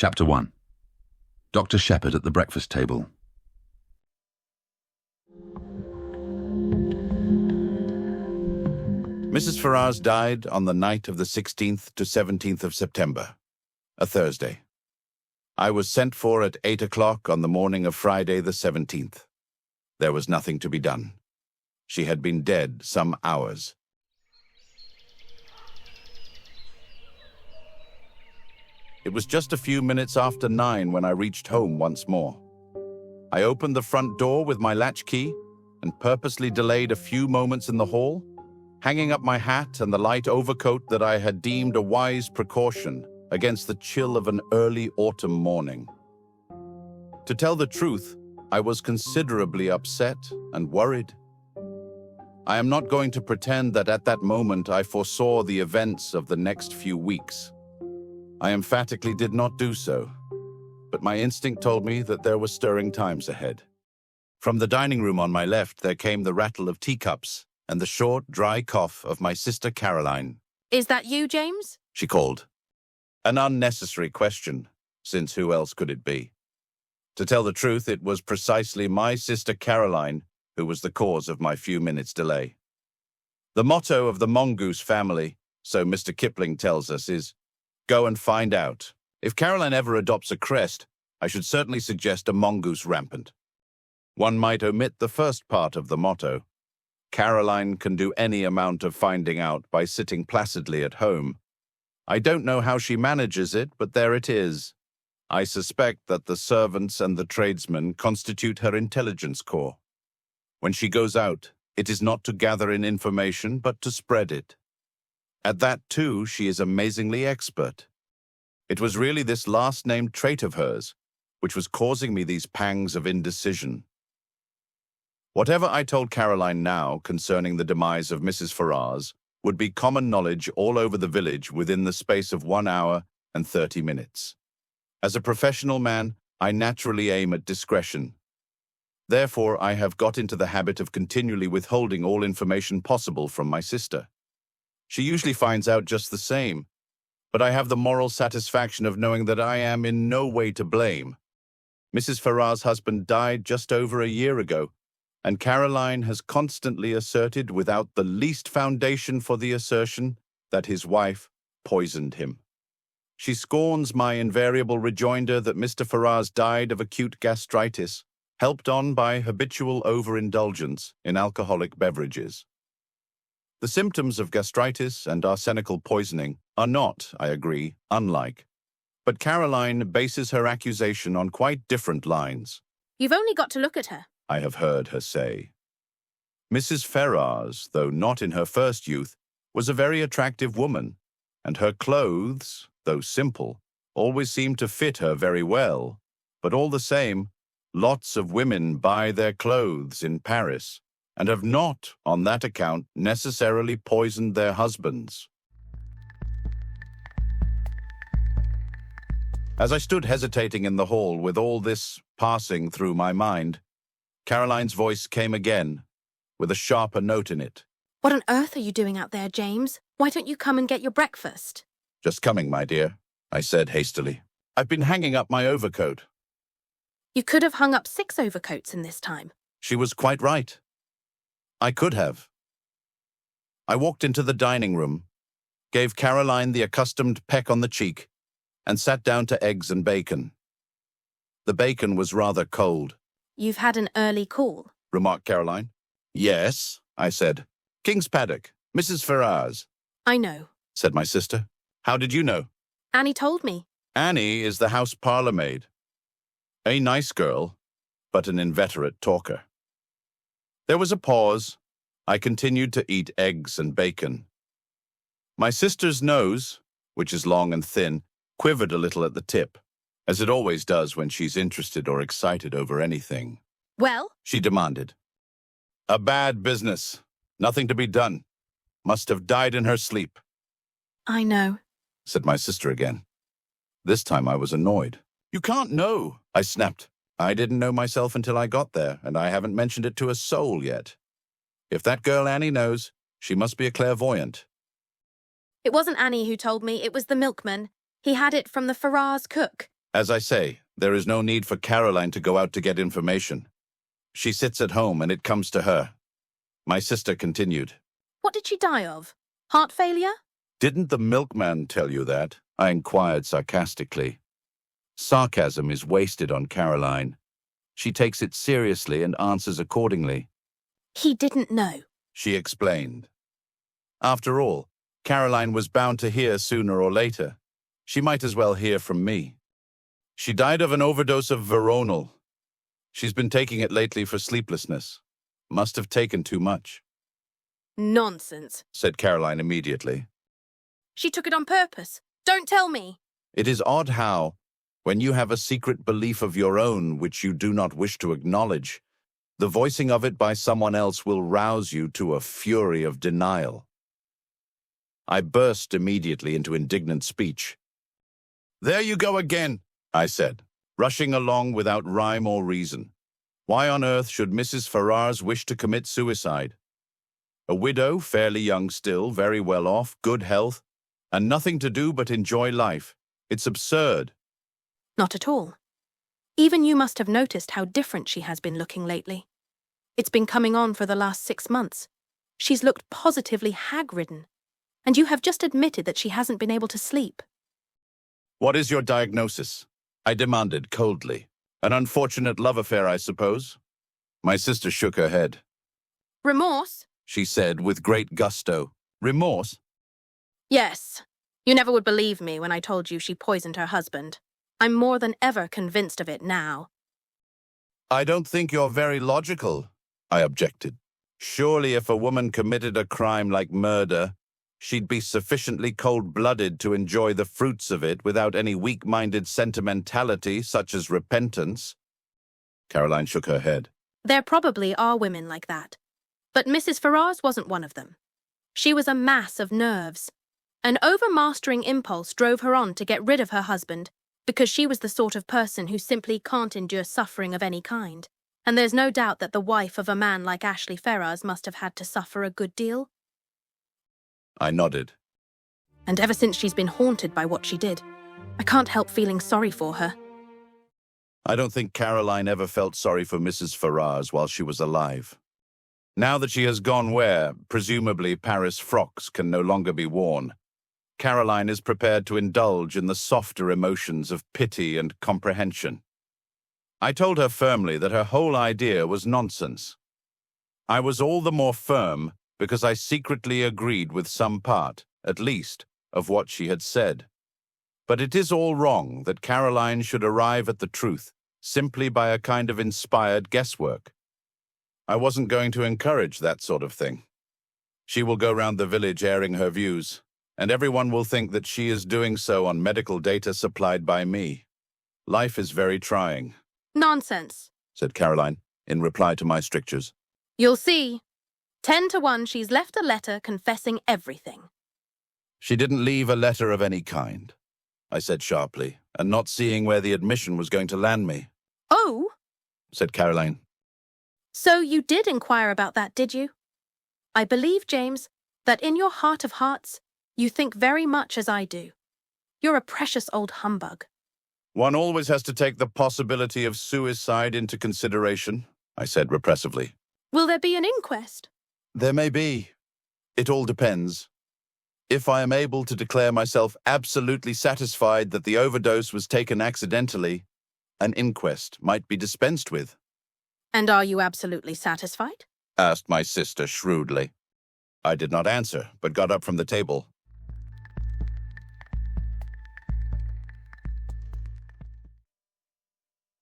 Chapter 1. Dr. Shepherd at the breakfast table. Mrs. Ferrars died on the night of the 16th to 17th of September, a Thursday. I was sent for at 8 o'clock on the morning of Friday the 17th. There was nothing to be done. She had been dead some hours. It was just a few minutes after 9 when I reached home once more. I opened the front door with my latchkey and purposely delayed a few moments in the hall, hanging up my hat and the light overcoat that I had deemed a wise precaution against the chill of an early autumn morning. To tell the truth, I was considerably upset and worried. I am not going to pretend that at that moment I foresaw the events of the next few weeks. I emphatically did not do so, but my instinct told me that there were stirring times ahead. From the dining room on my left, there came the rattle of teacups and the short, dry cough of my sister Caroline. "Is that you, James?" She called. An unnecessary question, since who else could it be? To tell the truth, it was precisely my sister Caroline who was the cause of my few minutes' delay. The motto of the mongoose family, so Mr. Kipling tells us, is, "Go and find out." If Caroline ever adopts a crest, I should certainly suggest a mongoose rampant. One might omit the first part of the motto. Caroline can do any amount of finding out by sitting placidly at home. I don't know how she manages it, but there it is. I suspect that the servants and the tradesmen constitute her intelligence corps. When she goes out, it is not to gather in information, but to spread it. At that, too, she is amazingly expert. It was really this last-named trait of hers which was causing me these pangs of indecision. Whatever I told Caroline now concerning the demise of Mrs. Ferrars would be common knowledge all over the village within the space of 1 hour and 30 minutes. As a professional man, I naturally aim at discretion. Therefore, I have got into the habit of continually withholding all information possible from my sister. She usually finds out just the same, but I have the moral satisfaction of knowing that I am in no way to blame. Mrs. Ferrars' husband died just over a year ago, and Caroline has constantly asserted, without the least foundation for the assertion, that his wife poisoned him. She scorns my invariable rejoinder that Mr. Ferrars died of acute gastritis, helped on by habitual overindulgence in alcoholic beverages. The symptoms of gastritis and arsenical poisoning are not, I agree, unlike, but Caroline bases her accusation on quite different lines. "You've only got to look at her," I have heard her say. Mrs. Ferrars, though not in her first youth, was a very attractive woman, and her clothes, though simple, always seemed to fit her very well. But all the same, lots of women buy their clothes in Paris, and have not, on that account, necessarily poisoned their husbands. As I stood hesitating in the hall with all this passing through my mind, Caroline's voice came again, with a sharper note in it. "What on earth are you doing out there, James? Why don't you come and get your breakfast?" "Just coming, my dear," I said hastily. "I've been hanging up my overcoat." "You could have hung up 6 overcoats in this time." She was quite right. I could have. I walked into the dining room, gave Caroline the accustomed peck on the cheek, and sat down to eggs and bacon. The bacon was rather cold. "You've had an early call," remarked Caroline. "Yes," I said. "King's Paddock, Mrs. Ferrars." "I know," said my sister. "How did you know?" "Annie told me." Annie is the house parlour maid. A nice girl, but an inveterate talker. There was a pause. I continued to eat eggs and bacon. My sister's nose, which is long and thin, quivered a little at the tip, as it always does when she's interested or excited over anything. "Well?" she demanded. "A bad business. Nothing to be done. Must have died in her sleep." "I know," said my sister again. This time I was annoyed. "You can't know," I snapped. "I didn't know myself until I got there, and I haven't mentioned it to a soul yet. If that girl Annie knows, she must be a clairvoyant." "It wasn't Annie who told me, it was the milkman. He had it from the Ferrars cook. As I say, there is no need for Caroline to go out to get information. She sits at home and it comes to her. My sister continued. What did she die of? Heart failure? Didn't the milkman tell you that? I inquired sarcastically. Sarcasm is wasted on Caroline. She takes it seriously and answers accordingly. He didn't know. She explained. After all, Caroline was bound to hear sooner or later. She might as well hear from me. She died of an overdose of veronal. She's been taking it lately for sleeplessness. Must have taken too much. Nonsense, said Caroline immediately. She took it on purpose. Don't tell me. It is odd how, when you have a secret belief of your own which you do not wish to acknowledge, the voicing of it by someone else will rouse you to a fury of denial. I burst immediately into indignant speech. There you go again, I said, rushing along without rhyme or reason. Why on earth should Mrs. Ferrars wish to commit suicide? A widow, fairly young still, very well off, good health, and nothing to do but enjoy life. It's absurd. Not at all. Even you must have noticed how different she has been looking lately. It's been coming on for the last 6 months. She's looked positively hag-ridden, and you have just admitted that she hasn't been able to sleep. What is your diagnosis? I demanded coldly. An unfortunate love affair, I suppose? My sister shook her head. Remorse? She said with great gusto. Remorse? Yes. You never would believe me when I told you she poisoned her husband. I'm more than ever convinced of it now. I don't think you're very logical, I objected. Surely if a woman committed a crime like murder, she'd be sufficiently cold-blooded to enjoy the fruits of it without any weak-minded sentimentality such as repentance. Caroline shook her head. There probably are women like that. But Mrs. Ferrars wasn't one of them. She was a mass of nerves. An overmastering impulse drove her on to get rid of her husband because she was the sort of person who simply can't endure suffering of any kind. And there's no doubt that the wife of a man like Ashley Ferrars must have had to suffer a good deal. I nodded. And ever since she's been haunted by what she did, I can't help feeling sorry for her. I don't think Caroline ever felt sorry for Mrs. Ferrars while she was alive. Now that she has gone where, presumably, Paris frocks can no longer be worn, Caroline is prepared to indulge in the softer emotions of pity and comprehension. I told her firmly that her whole idea was nonsense. I was all the more firm because I secretly agreed with some part, at least, of what she had said. But it is all wrong that Caroline should arrive at the truth simply by a kind of inspired guesswork. I wasn't going to encourage that sort of thing. She will go round the village airing her views, and everyone will think that she is doing so on medical data supplied by me. Life is very trying. Nonsense, said Caroline, in reply to my strictures. You'll see. 10 to 1, she's left a letter confessing everything. She didn't leave a letter of any kind, I said sharply, and not seeing where the admission was going to land me. Oh, said Caroline. So you did inquire about that, did you? I believe, James, that in your heart of hearts, you think very much as I do. You're a precious old humbug. One always has to take the possibility of suicide into consideration, I said repressively. Will there be an inquest? There may be. It all depends. If I am able to declare myself absolutely satisfied that the overdose was taken accidentally, an inquest might be dispensed with. And are you absolutely satisfied? Asked my sister shrewdly. I did not answer, but got up from the table.